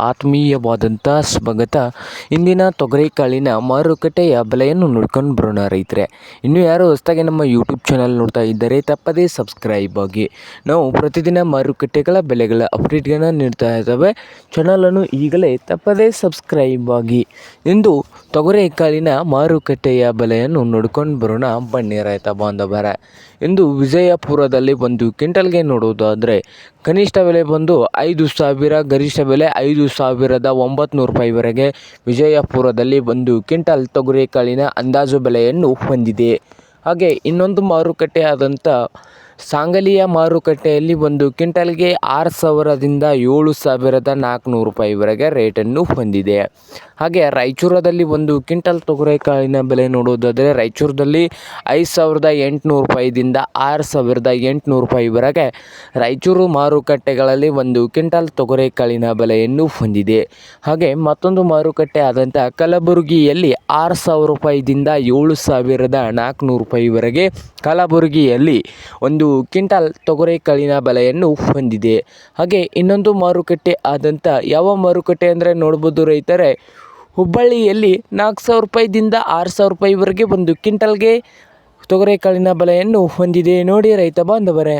ಆತ್ಮೀಯವಾದಂಥ ಸ್ವಾಗತ. ಇಂದಿನ ತೊಗರಿಕಾಳಿನ ಮಾರುಕಟ್ಟೆಯ ಬೆಲೆಯನ್ನು ನೋಡ್ಕೊಂಡು ಬರೋಣ ರೈತರೆ. ಇನ್ನೂ ಯಾರು ಹೊಸದಾಗಿ ನಮ್ಮ ಯೂಟ್ಯೂಬ್ ಚಾನಲ್ ನೋಡ್ತಾ ಇದ್ದರೆ ತಪ್ಪದೇ ಸಬ್ಸ್ಕ್ರೈಬ್ ಆಗಿ. ನಾವು ಪ್ರತಿದಿನ ಮಾರುಕಟ್ಟೆಗಳ ಬೆಲೆಗಳ ಅಪ್ಡೇಟ್ಗಳನ್ನು ನೀಡ್ತಾ ಇದ್ದಾವೆ. ಚಾನಲನ್ನು ಈಗಲೇ ತಪ್ಪದೇ ಸಬ್ಸ್ಕ್ರೈಬ್ ಆಗಿ. ಇಂದು ತೊಗರಿಕಾಳಿನ ಮಾರುಕಟ್ಟೆಯ ಬೆಲೆಯನ್ನು ನೋಡ್ಕೊಂಡು ಬರೋಣ ಬನ್ನಿ ರೈತ ಬಾಂಧವರೇ. ಇಂದು ವಿಜಯಪುರದಲ್ಲಿ ಒಂದು ಕ್ವಿಂಟಲ್ಗೆ ನೋಡೋದಾದರೆ ಕನಿಷ್ಠ ಬೆಲೆ ಬಂದು 5,000, ಗರಿಷ್ಠ ಬೆಲೆ 5,900 ರೂಪಾಯಿವರೆಗೆ ವಿಜಯಪುರದಲ್ಲಿ ಒಂದು ಕ್ವಿಂಟಲ್ ತೊಗರಿಕಾಳಿನ ಅಂದಾಜು ಬೆಲೆಯನ್ನು ಹೊಂದಿದೆ. ಹಾಗೆ ಇನ್ನೊಂದು ಮಾರುಕಟ್ಟೆ ಆದಂಥ ಸಾಂಗಲಿಯ ಮಾರುಕಟ್ಟೆಯಲ್ಲಿ ಒಂದು ಕ್ವಿಂಟಲ್ಗೆ 6,000ದಿಂದ 7,400 ರೂಪಾಯಿವರೆಗೆ ರೇಟನ್ನು ಹೊಂದಿದೆ. ಹಾಗೆ ರಾಯಚೂರದಲ್ಲಿ ಒಂದು ಕ್ವಿಂಟಲ್ ತೊಗರಿಕಾಳಿನ ಬೆಲೆ ನೋಡೋದಾದರೆ ರಾಯಚೂರದಲ್ಲಿ 5,800 ರೂಪಾಯಿದಿಂದ 6,800 ರೂಪಾಯಿವರೆಗೆ ರಾಯಚೂರು ಮಾರುಕಟ್ಟೆಗಳಲ್ಲಿ ಒಂದು ಕ್ವಿಂಟಲ್ ತೊಗರಿಕಾಳಿನ ಬೆಲೆಯನ್ನು ಹೊಂದಿದೆ. ಹಾಗೆ ಮತ್ತೊಂದು ಮಾರುಕಟ್ಟೆ ಆದಂಥ ಕಲಬುರಗಿಯಲ್ಲಿ 6,000 ರೂಪಾಯಿದಿಂದ 7,400 ರೂಪಾಯಿವರೆಗೆ ಕಲಬುರಗಿಯಲ್ಲಿ ಒಂದು ಕ್ವಿಂಟಲ್ ತೊಗರಿಕಾಳಿನ ಬೆಲೆಯನ್ನು ಹೊಂದಿದೆ. ಹಾಗೆ ಇನ್ನೊಂದು ಮಾರುಕಟ್ಟೆ ಆದಂಥ ಯಾವ ಮಾರುಕಟ್ಟೆ ಅಂದರೆ ನೋಡ್ಬೋದು ರೈತರೇ, ಹುಬ್ಬಳ್ಳಿಯಲ್ಲಿ 4,000 ರೂಪಾಯಿದಿಂದ 6,000 ರೂಪಾಯಿವರೆಗೆ ಒಂದು ಕ್ವಿಂಟಲ್ಗೆ ತೊಗರಿಕಾಳಿನ ಬೆಲೆಯನ್ನು ಹೊಂದಿದೆ ನೋಡಿ ರೈತ ಬಾಂಧವರೇ.